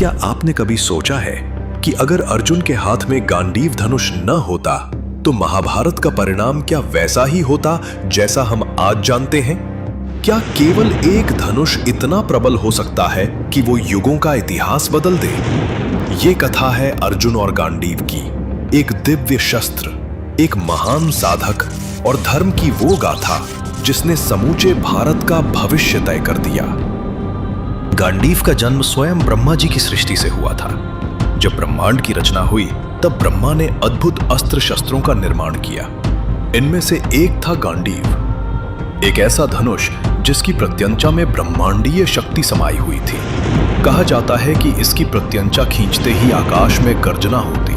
क्या आपने कभी सोचा है कि अगर अर्जुन के हाथ में गांडीव धनुष न होता तो महाभारत का परिणाम क्या वैसा ही होता जैसा हम आज जानते हैं? क्या केवल एक धनुष इतना प्रबल हो सकता है कि वो युगों का इतिहास बदल दे? ये कथा है अर्जुन और गांडीव की, एक दिव्य शस्त्र, एक महान साधक और धर्म की वो गाथा जिसने समूचे भारत का भविष्य तय कर दिया। गांडीव का जन्म स्वयं ब्रह्मा जी की सृष्टि से हुआ था। जब ब्रह्मांड की रचना हुई तब ब्रह्मा ने अद्भुत अस्त्र शस्त्रों का निर्माण किया। इनमें से एक था गांडीव, एक ऐसा धनुष जिसकी प्रत्यंचा में ब्रह्मांडीय शक्ति समाई हुई थी। कहा जाता है कि इसकी प्रत्यंचा खींचते ही आकाश में गर्जना होती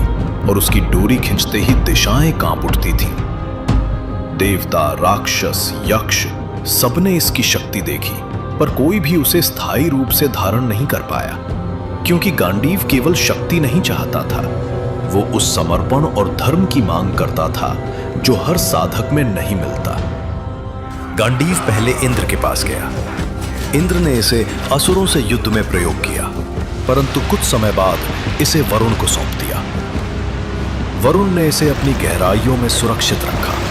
और उसकी डोरी खींचते ही दिशाएं कांप उठती थीं। देवता, राक्षस, यक्ष सबने इसकी शक्ति देखी, पर कोई भी उसे स्थायी रूप से धारण नहीं कर पाया, क्योंकि गांडीव केवल शक्ति नहीं चाहता था, वो उस समर्पण और धर्म की मांग करता था जो हर साधक में नहीं मिलता। गांडीव पहले इंद्र के पास गया। इंद्र ने इसे असुरों से युद्ध में प्रयोग किया, परंतु कुछ समय बाद इसे वरुण को सौंप दिया। वरुण ने इसे अपनी गहराइयों में सुरक्षित रखा।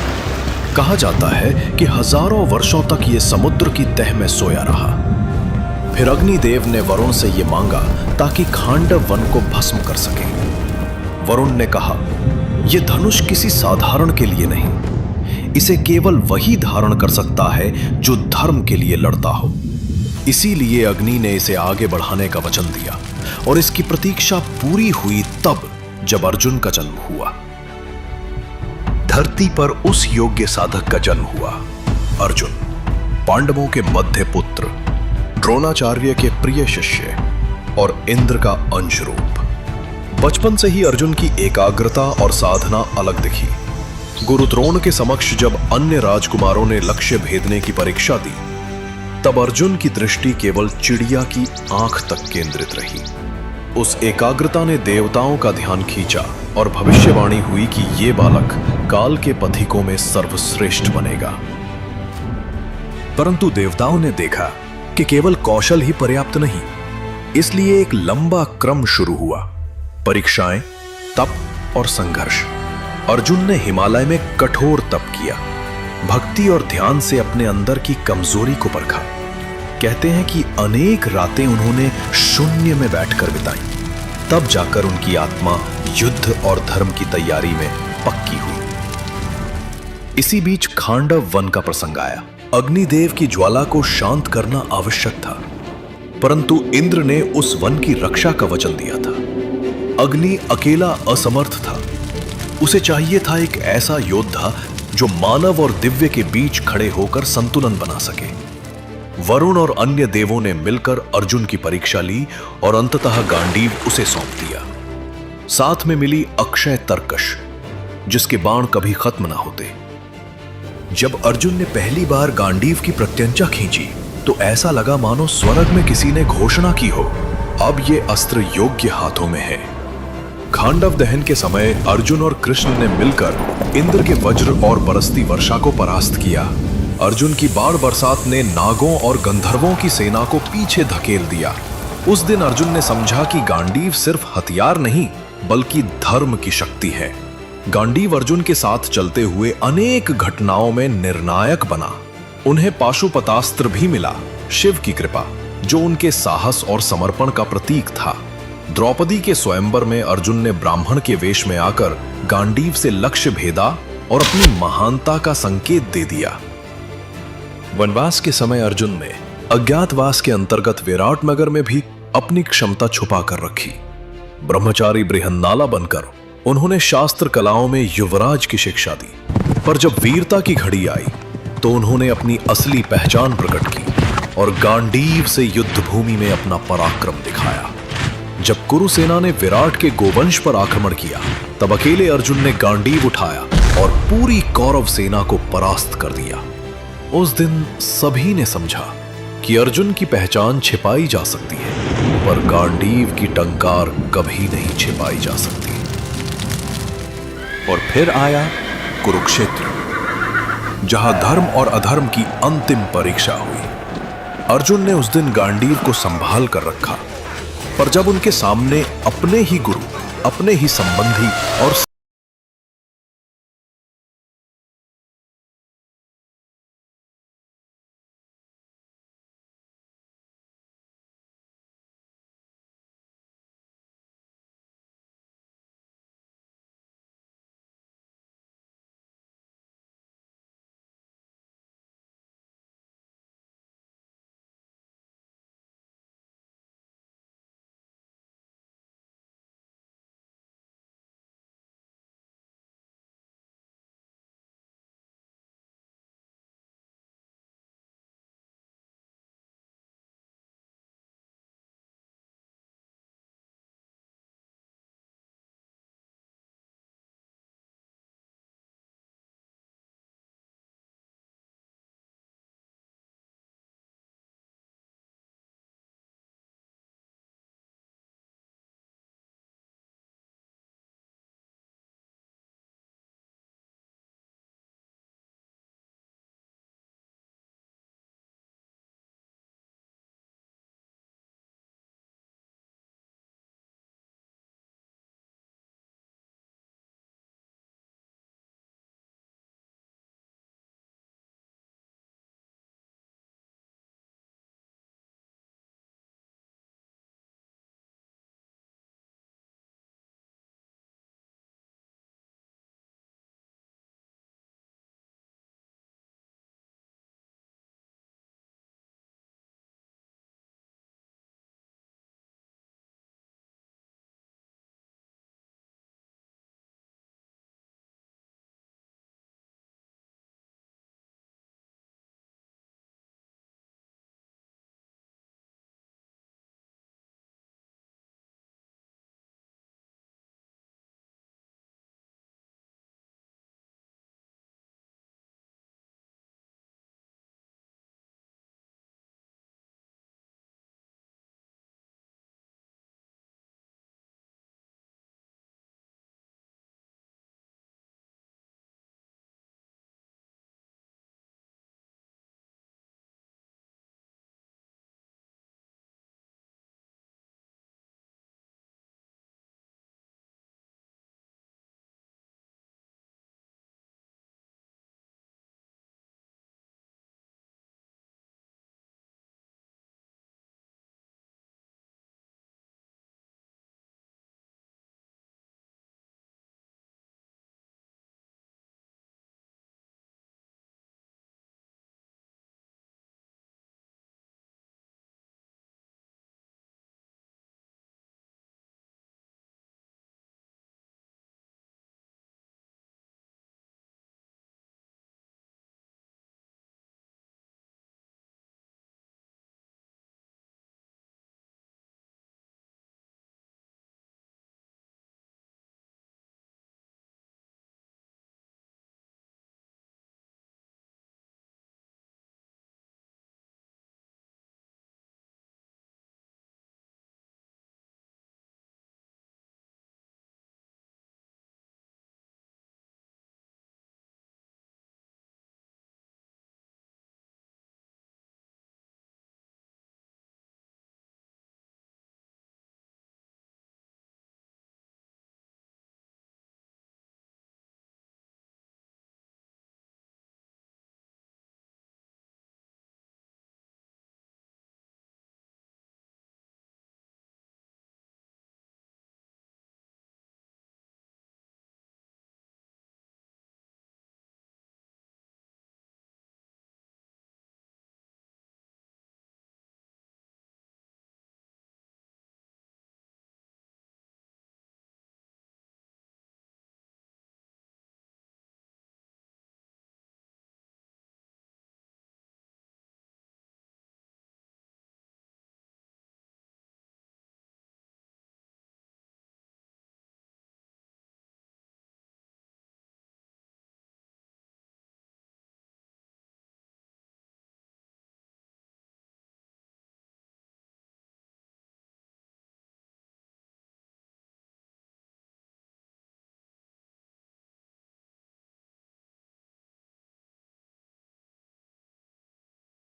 कहा जाता है कि हजारों वर्षों तक यह समुद्र की तह में सोया रहा। फिर अग्निदेव ने वरुण से यह मांगा ताकि खांडव वन को भस्म कर सके। वरुण ने कहा, यह धनुष किसी साधारण के लिए नहीं, इसे केवल वही धारण कर सकता है जो धर्म के लिए लड़ता हो। इसीलिए अग्नि ने इसे आगे बढ़ाने का वचन दिया और इसकी प्रतीक्षा पूरी हुई तब जब अर्जुन का जन्म हुआ। धरती पर उस योग्य साधक का जन्म हुआ, अर्जुन, पांडवों के मध्य पुत्र, द्रोणाचार्य के प्रिय शिष्य और इंद्र का अंश रूप। बचपन से ही अर्जुन की एकाग्रता और साधना अलग दिखी। गुरु द्रोण के समक्ष जब अन्य राजकुमारों ने लक्ष्य भेदने की परीक्षा दी, तब अर्जुन की दृष्टि केवल चिड़िया की आंख तक केंद्रित रही। उस एकाग्रता ने देवताओं का ध्यान खींचा और भविष्यवाणी हुई कि ये बालक काल के पथिकों में सर्वश्रेष्ठ बनेगा। परंतु देवताओं ने देखा कि केवल कौशल ही पर्याप्त नहीं, इसलिए एक लंबा क्रम शुरू हुआ। परीक्षाएं, तप और संघर्ष। अर्जुन ने हिमालय में कठोर तप किया, भक्ति और ध्यान से अपने अंदर की कमजोरी को परखा। कहते हैं कि अनेक रातें उन्होंने शून्य में बैठकर बिताई, तब जाकर उनकी आत्मा युद्ध और धर्म की तैयारी में पक्की हुई। इसी बीच खांडव वन का प्रसंग आया। अग्निदेव की ज्वाला को शांत करना आवश्यक था, परंतु इंद्र ने उस वन की रक्षा का वचन दिया था। अग्नि अकेला असमर्थ था, उसे चाहिए था एक ऐसा योद्धा जो मानव और दिव्य के बीच खड़े होकर संतुलन बना सके। वरुण और अन्य देवों ने मिलकर अर्जुन की परीक्षा ली और अंततः गांडीव उसे सौंप दिया। साथ में मिली अक्षय तर्कश, जिसके बाण कभी खत्म ना होते। जब अर्जुन ने पहली बार गांडीव की प्रत्यंचा खींची तो ऐसा लगा मानो स्वर्ग में किसी ने घोषणा की हो, अब ये अस्त्र योग्य हाथों में है। खांडव दहन के समय अर्जुन और कृष्ण ने मिलकर इंद्र के वज्र और बरसती वर्षा को परास्त किया। अर्जुन की बाण बरसात ने नागों और गंधर्वों की सेना को पीछे धकेल दिया। उस दिन अर्जुन ने समझा कि गांडीव सिर्फ हथियार नहीं बल्कि धर्म की शक्ति है। गांडीव अर्जुन के साथ चलते हुए अनेक घटनाओं में निर्णायक बना। उन्हें पाशुपतास्त्र भी मिला, शिव की कृपा, जो उनके साहस और समर्पण का प्रतीक था। द्रौपदी के स्वयंवर में अर्जुन ने ब्राह्मण के वेश में आकर गांडीव से लक्ष्य भेदा और अपनी महानता का संकेत दे दिया। वनवास के समय अर्जुन ने अज्ञातवास के अंतर्गत विराट नगर में भी अपनी क्षमता छुपा कर रखी। ब्रह्मचारी बृहन्नाला बनकर उन्होंने शास्त्र कलाओं में युवराज की शिक्षा दी, पर जब वीरता की घड़ी आई तो उन्होंने अपनी असली पहचान प्रकट की और गांडीव से युद्ध भूमि में अपना पराक्रम दिखाया। जब कुरुसेना ने विराट के गोवंश पर आक्रमण किया, तब अकेले अर्जुन ने गांडीव उठाया और पूरी कौरव सेना को परास्त कर दिया। उस दिन सभी ने समझा कि अर्जुन की पहचान छिपाई जा सकती है, पर गांडीव की टंकार कभी नहीं छिपाई जा सकती। और फिर आया कुरुक्षेत्र, जहां धर्म और अधर्म की अंतिम परीक्षा हुई। अर्जुन ने उस दिन गांडीव को संभाल कर रखा, पर जब उनके सामने अपने ही गुरु, अपने ही संबंधी और